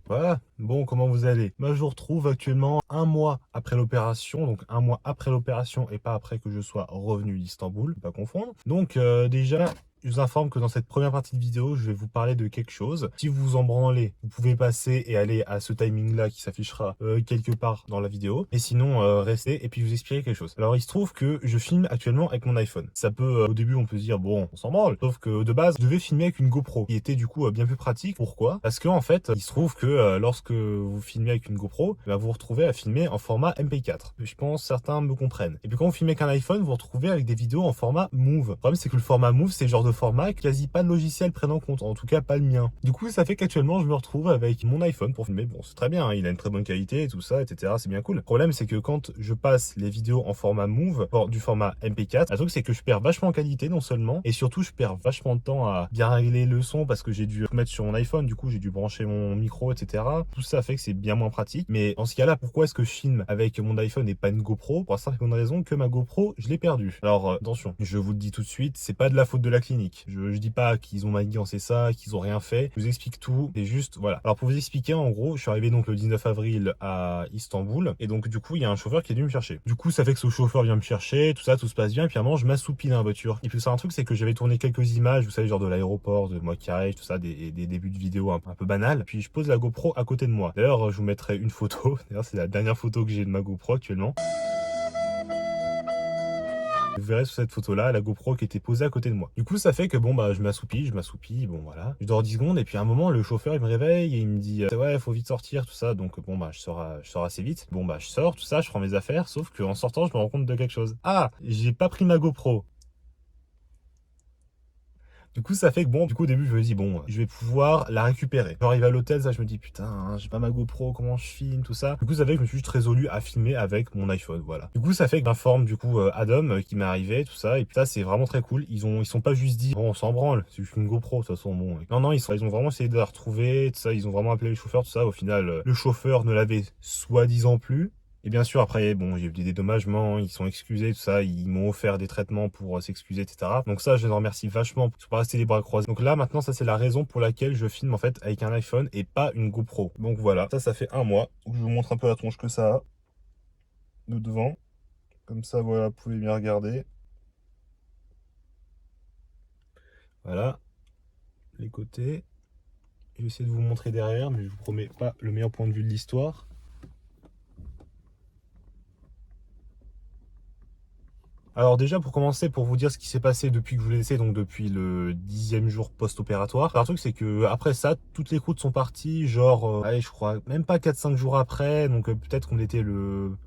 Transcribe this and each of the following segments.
Voilà, bon, comment vous allez? Moi, je vous retrouve actuellement un mois après l'opération, donc un mois après l'opération et pas après que je sois revenu d'Istanbul, pas confondre. Donc déjà, je vous informe que dans cette première partie de vidéo, je vais vous parler de quelque chose. Si vous vous en branlez, vous pouvez passer et aller à ce timing-là qui s'affichera quelque part dans la vidéo. Et sinon, restez et puis je vous expliquerai quelque chose. Alors, il se trouve que je filme actuellement avec mon iPhone. Ça peut, au début, on peut se dire, bon, on s'en branle. Sauf que de base, je devais filmer avec une GoPro, qui était du coup bien plus pratique. Pourquoi? Parce que en fait, il se trouve que lorsque vous filmez avec une GoPro, bah, vous vous retrouvez à filmer en format MP4. Je pense certains me comprennent. Et puis quand vous filmez avec un iPhone, vous vous retrouvez avec des vidéos en format Move. Le problème, c'est que le format Move, c'est le genre de format que quasi pas de logiciel prenne en compte. En tout cas, pas le mien. Du coup, ça fait qu'actuellement, je me retrouve avec mon iPhone pour filmer. Bon, c'est très bien, hein, il a une très bonne qualité et tout ça, etc. C'est bien cool. Le problème, c'est que quand je passe les vidéos en format Move, du format MP4, le truc, c'est que je perds vachement en qualité, non seulement, et surtout, je perds vachement de temps à bien régler le son parce que j'ai dû mettre sur mon iPhone, du coup, j'ai dû brancher mon micro, etc. Tout ça fait que c'est bien moins pratique. Mais en ce cas-là, pourquoi est-ce que je filme avec mon iPhone et pas une GoPro? Pour la simple et bonne raison que ma GoPro, je l'ai perdue. Alors, attention, je vous le dis tout de suite, c'est pas de la faute de la clinique. Je dis pas qu'ils ont manigancé ça, qu'ils ont rien fait. Je vous explique tout. C'est juste, voilà. Alors, pour vous expliquer, en gros, je suis arrivé donc le 19 avril à Istanbul. Et donc, du coup, il y a un chauffeur qui est venu me chercher. Du coup, ça fait que ce chauffeur vient me chercher, tout ça, tout se passe bien. Et puis, à un moment, je m'assoupis dans la voiture. Et puis, c'est un truc, c'est que j'avais tourné quelques images, vous savez, genre de l'aéroport, de moi qui arrive, tout ça, des débuts de vidéo un peu banal. Puis, je pose la GoPro à côté de moi. D'ailleurs, je vous mettrai une photo. D'ailleurs, c'est la dernière photo que j'ai de ma GoPro actuellement. Vous verrez sur cette photo-là, la GoPro qui était posée à côté de moi. Du coup, ça fait que bon, bah, je m'assoupis, bon, voilà. Je dors 10 secondes et puis à un moment, le chauffeur, il me réveille et il me dit, ouais, faut vite sortir, tout ça. Donc, bon, bah, je sors assez vite. Bon, bah, je sors, tout ça, je prends mes affaires, sauf qu'en sortant, je me rends compte de quelque chose. Ah, j'ai pas pris ma GoPro. Du coup, ça fait que bon, du coup, au début, je me dis, bon, je vais pouvoir la récupérer. J'arrive à l'hôtel, ça, je me dis, putain, hein, j'ai pas ma GoPro, comment je filme, tout ça. Du coup, ça fait que je me suis juste résolu à filmer avec mon iPhone, voilà. Du coup, ça fait que j'informe, du coup, Adam, qui m'est arrivé, tout ça. Et puis ça, c'est vraiment très cool. Ils sont pas juste dit, bon, on s'en branle, c'est juste une GoPro, de toute façon, bon. Non, non, ils ont vraiment essayé de la retrouver, tout ça. Ils ont vraiment appelé le chauffeur, tout ça. Au final, le chauffeur ne l'avait soi-disant plus. Et bien sûr, après, bon, j'ai eu des dédommagements, ils sont excusés, tout ça, ils m'ont offert des traitements pour s'excuser, etc. Donc ça, je les remercie vachement pour pas rester les bras croisés. Donc là, maintenant, ça, c'est la raison pour laquelle je filme, en fait, avec un iPhone et pas une GoPro. Donc voilà, ça fait un mois. Donc, je vous montre un peu la tronche que ça a, de devant. Comme ça, voilà, vous pouvez bien regarder. Voilà, les côtés. Je vais essayer de vous montrer derrière, mais je vous promets pas le meilleur point de vue de l'histoire. Alors déjà, pour commencer, pour vous dire ce qui s'est passé depuis que je vous l'ai laissé, donc depuis le 10e jour post-opératoire. Un truc, c'est que après ça, toutes les croûtes sont parties, genre, allez, je crois, même pas 4-5 jours après, donc peut-être qu'on était le...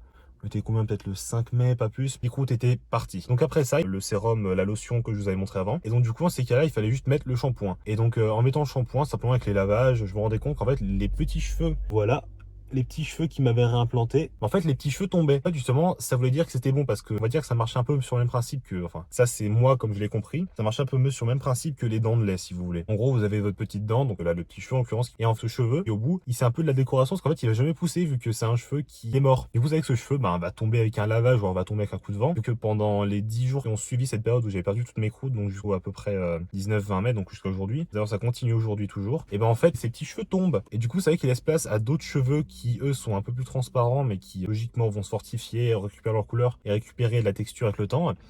On était combien? Peut-être le 5 mai, pas plus. Les croûtes étaient parties. Donc après ça, le sérum, la lotion que je vous avais montré avant. Et donc du coup, en ces cas-là, il fallait juste mettre le shampoing. Et donc en mettant le shampoing, simplement avec les lavages, je me rendais compte qu'en fait, les petits cheveux, voilà, les petits cheveux qui m'avaient réimplanté, en fait les petits cheveux tombaient. En fait, justement, ça voulait dire que c'était bon parce que on va dire que ça marchait un peu sur le même principe que, enfin, ça c'est moi comme je l'ai compris, ça marchait un peu mieux sur le même principe que les dents de lait, si vous voulez. En gros, vous avez votre petite dent, donc là le petit cheveu en l'occurrence, et en ce cheveu, et au bout, il c'est un peu de la décoration parce qu'en fait il va jamais pousser vu que c'est un cheveu qui est mort. Et vous savez que ce cheveu, ben, va tomber avec un lavage ou alors va tomber avec un coup de vent. Vu que pendant les 10 jours qui ont suivi cette période où j'avais perdu toutes mes croûtes, donc jusqu'à à peu près 19-20 mètres, donc jusqu'à aujourd'hui, d'ailleurs ça continue aujourd'hui toujours, et ben en fait ces petits cheveux tombent. Et du coup, ça fait qu'il laisse place à d'autres cheveux qui eux sont un peu plus transparents, mais qui logiquement vont se fortifier, récupérer leur couleur et récupérer de la texture avec le temps. De toute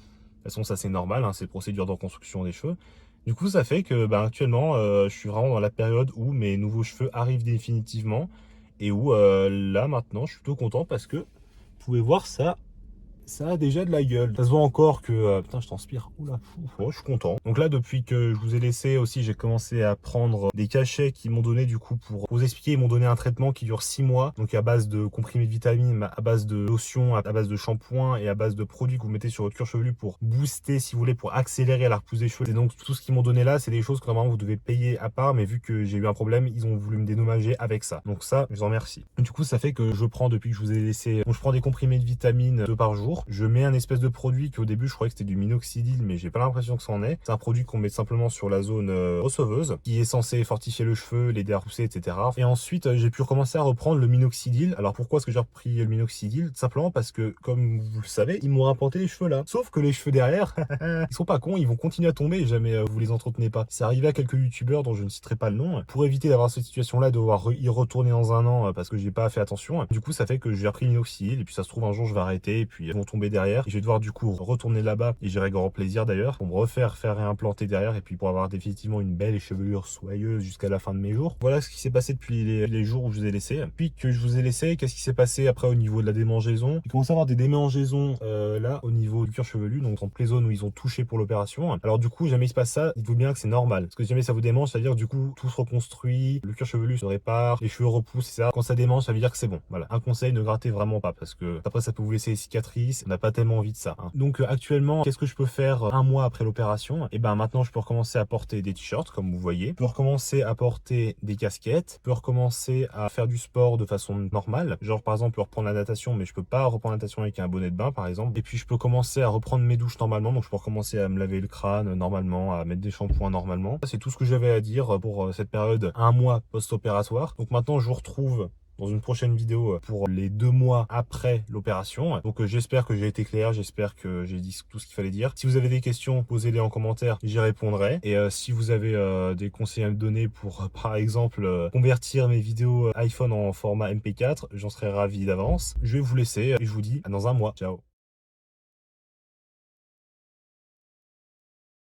façon, ça c'est normal, hein, c'est le procédure de reconstruction des cheveux. Du coup, ça fait que bah, actuellement, je suis vraiment dans la période où mes nouveaux cheveux arrivent définitivement et où là maintenant, je suis plutôt content parce que vous pouvez voir ça. Ça a déjà de la gueule. Ça se voit encore que... putain, je transpire. Oula, je suis content. Donc là, depuis que je vous ai laissé aussi, j'ai commencé à prendre des cachets qui m'ont donné du coup pour vous expliquer. Ils m'ont donné un traitement qui dure 6 mois. Donc à base de comprimés de vitamines, à base de lotion, à base de shampoing et à base de produits que vous mettez sur votre cuir chevelu pour booster, si vous voulez, pour accélérer la repousse des cheveux. Et donc tout ce qu'ils m'ont donné là, c'est des choses que normalement vous devez payer à part. Mais vu que j'ai eu un problème, ils ont voulu me dédommager avec ça. Donc ça, je vous en remercie. Du coup, ça fait que je prends depuis que je vous ai laissé... Donc je prends des comprimés de vitamines 2 par jour. jours, je mets un espèce de produit qu'au début je croyais que c'était du minoxidil, mais j'ai pas l'impression que c'en est. C'est un produit qu'on met simplement sur la zone receveuse, qui est censé fortifier le cheveu, l'aider à repousser, etc. Et ensuite, j'ai pu recommencer à reprendre le minoxidil. Alors pourquoi est-ce que j'ai repris le minoxidil? Tout simplement parce que, comme vous le savez, ils m'ont implanté les cheveux là. Sauf que les cheveux derrière, ils sont pas cons, ils vont continuer à tomber jamais vous les entretenez pas. C'est arrivé à quelques youtubeurs dont je ne citerai pas le nom. Pour éviter d'avoir cette situation-là, de devoir y retourner dans un an parce que j'ai pas fait attention. Du coup, ça fait que j'ai repris le minoxidil et puis ça se trouve un jour je vais arrêter et puis ils vont tomber derrière. Et je vais devoir du coup retourner là-bas et j'irai grand plaisir d'ailleurs pour me faire réimplanter derrière et puis pour avoir définitivement une belle chevelure soyeuse jusqu'à la fin de mes jours. Voilà ce qui s'est passé depuis les jours où je vous ai laissé. Puis que je vous ai laissé, qu'est-ce qui s'est passé après au niveau de la démangeaison? J'ai commencé à avoir des démangeaisons là au niveau du cuir chevelu, donc en les zones où ils ont touché pour l'opération. Alors du coup, jamais il se passe ça, dites-vous bien que c'est normal. Parce que si jamais ça vous démange, ça veut dire du coup tout se reconstruit, le cuir chevelu se répare, les cheveux repoussent, etc. Quand ça démange, ça veut dire que c'est bon. Voilà. Un conseil, ne grattez vraiment pas parce que après ça peut vous laisser des cicatrices. On n'a pas tellement envie de ça. Donc actuellement, qu'est-ce que je peux faire un mois après l'opération? Et ben maintenant, je peux recommencer à porter des t-shirts comme vous voyez. Je peux recommencer à porter des casquettes. Je peux recommencer à faire du sport de façon normale. Genre par exemple reprendre la natation, mais je peux pas reprendre la natation avec un bonnet de bain par exemple. Et puis je peux commencer à reprendre mes douches normalement. Donc je peux recommencer à me laver le crâne normalement, à mettre des shampoings normalement. C'est tout ce que j'avais à dire pour cette période un mois post-opératoire. Donc maintenant je vous retrouve dans une prochaine vidéo pour les 2 mois après l'opération. Donc j'espère que j'ai été clair, j'espère que j'ai dit tout ce qu'il fallait dire. Si vous avez des questions, posez-les en commentaire, j'y répondrai. Et si vous avez des conseils à me donner pour par exemple convertir mes vidéos iPhone en format MP4, j'en serais ravi d'avance. Je vais vous laisser et je vous dis à dans un mois. Ciao.